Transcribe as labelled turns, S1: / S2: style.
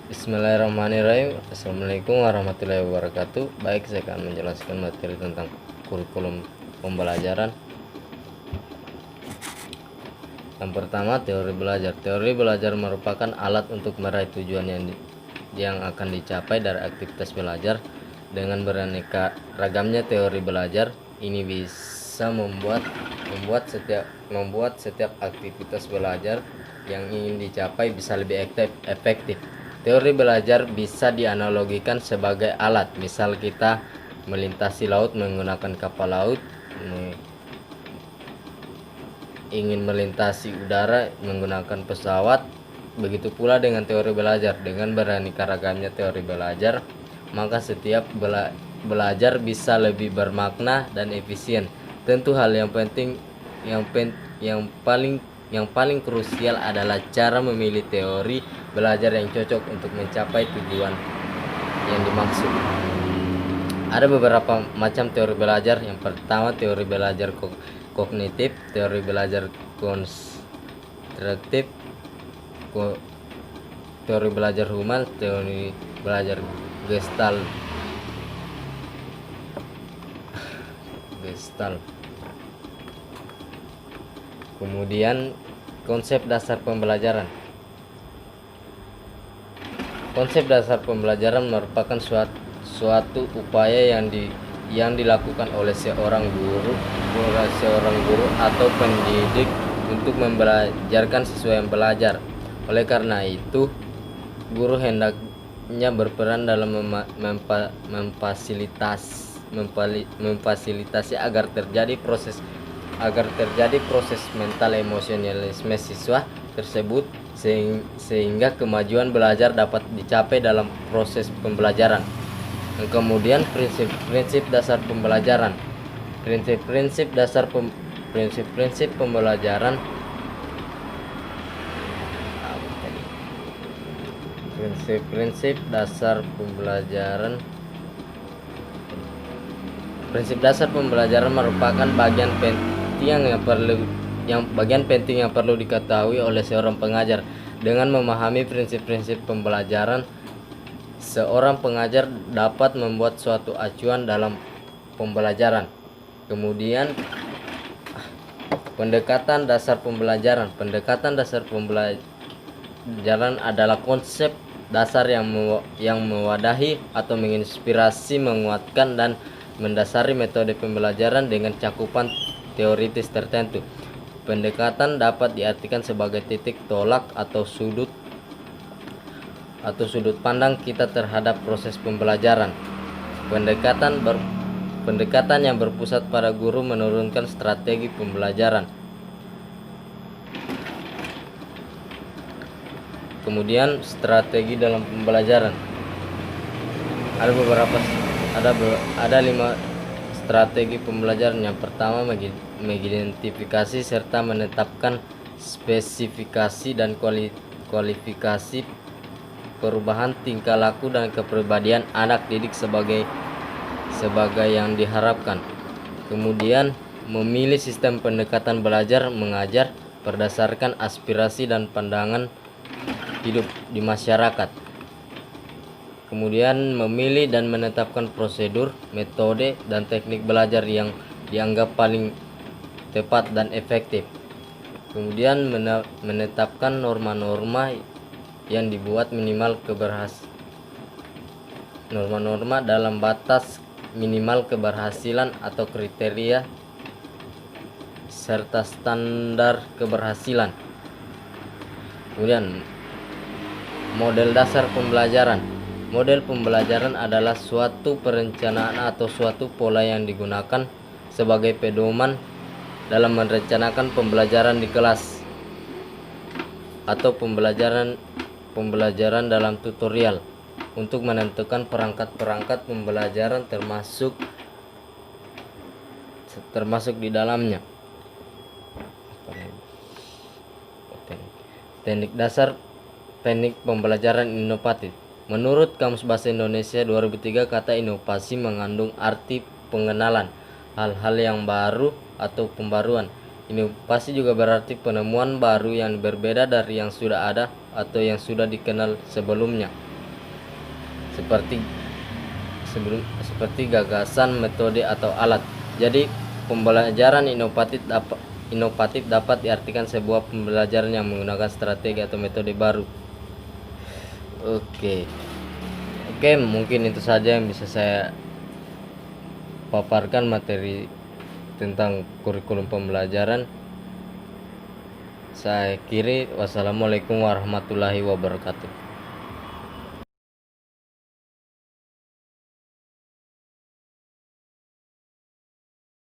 S1: Bismillahirrahmanirrahim. Assalamualaikum warahmatullahi wabarakatuh. Baik, saya akan menjelaskan materi tentang kurikulum pembelajaran. Yang pertama, teori belajar. Teori belajar merupakan alat untuk meraih tujuan yang akan dicapai dari aktivitas belajar. Dengan beraneka ragamnya teori belajar, ini bisa membuat setiap aktivitas belajar yang ingin dicapai bisa lebih efektif. Teori belajar bisa dianalogikan sebagai alat. Misal kita melintasi laut menggunakan kapal laut, ingin melintasi udara menggunakan pesawat. Begitu pula dengan teori belajar. Dengan beraneka ragamnya teori belajar, maka setiap belajar bisa lebih bermakna dan efisien. Tentu hal yang penting yang paling krusial adalah cara memilih teori belajar yang cocok untuk mencapai tujuan yang dimaksud. Ada beberapa macam teori belajar. Yang pertama, teori belajar kognitif, teori belajar konstruktif, teori belajar human, teori belajar gestalt. Kemudian konsep dasar pembelajaran. Konsep dasar pembelajaran merupakan suatu upaya yang dilakukan oleh seorang guru atau pendidik untuk membelajarkan siswa yang belajar. Oleh karena itu, guru hendaknya berperan dalam memfasilitasi agar terjadi proses mental emosionalisme siswa tersebut, sehingga kemajuan belajar dapat dicapai dalam proses pembelajaran. Kemudian prinsip-prinsip dasar pembelajaran. Prinsip-prinsip pembelajaran. Prinsip dasar pembelajaran. Prinsip dasar pembelajaran merupakan bagian penting yang perlu diketahui oleh seorang pengajar. Dengan memahami prinsip-prinsip pembelajaran, seorang pengajar dapat membuat suatu acuan dalam pembelajaran. Kemudian pendekatan dasar pembelajaran. Pendekatan dasar pembelajaran adalah konsep dasar yang mewadahi atau menginspirasi, menguatkan, dan mendasari metode pembelajaran dengan cakupan teoritis tertentu. Pendekatan dapat diartikan sebagai titik tolak atau sudut pandang kita terhadap proses pembelajaran. Pendekatan yang berpusat pada guru menurunkan strategi pembelajaran. Kemudian strategi dalam pembelajaran. Ada 5 strategi pembelajaran. Yang pertama, mengidentifikasi serta menetapkan spesifikasi dan kualifikasi perubahan tingkah laku dan kepribadian anak didik sebagai yang diharapkan. Kemudian, memilih sistem pendekatan belajar mengajar berdasarkan aspirasi dan pandangan hidup di masyarakat. Kemudian, memilih dan menetapkan prosedur, metode, dan teknik belajar yang dianggap paling tepat dan efektif. Kemudian, menetapkan norma-norma yang dibuat norma-norma dalam batas minimal keberhasilan atau kriteria serta standar keberhasilan. Kemudian, model dasar pembelajaran. Model pembelajaran adalah suatu perencanaan atau suatu pola yang digunakan sebagai pedoman dalam merencanakan pembelajaran di kelas atau pembelajaran dalam tutorial untuk menentukan perangkat pembelajaran termasuk di dalamnya. Teknik pembelajaran inovatif. Menurut Kamus Bahasa Indonesia 2003, kata inovasi mengandung arti pengenalan hal-hal yang baru atau pembaruan. Inovasi juga berarti penemuan baru yang berbeda dari yang sudah ada atau yang sudah dikenal sebelumnya. seperti seperti gagasan, metode atau alat. Jadi pembelajaran inovatif dapat diartikan sebuah pembelajaran yang menggunakan strategi atau metode baru. Oke, mungkin itu saja yang bisa saya paparkan materi tentang kurikulum pembelajaran. Saya akhiri, wassalamualaikum warahmatullahi wabarakatuh.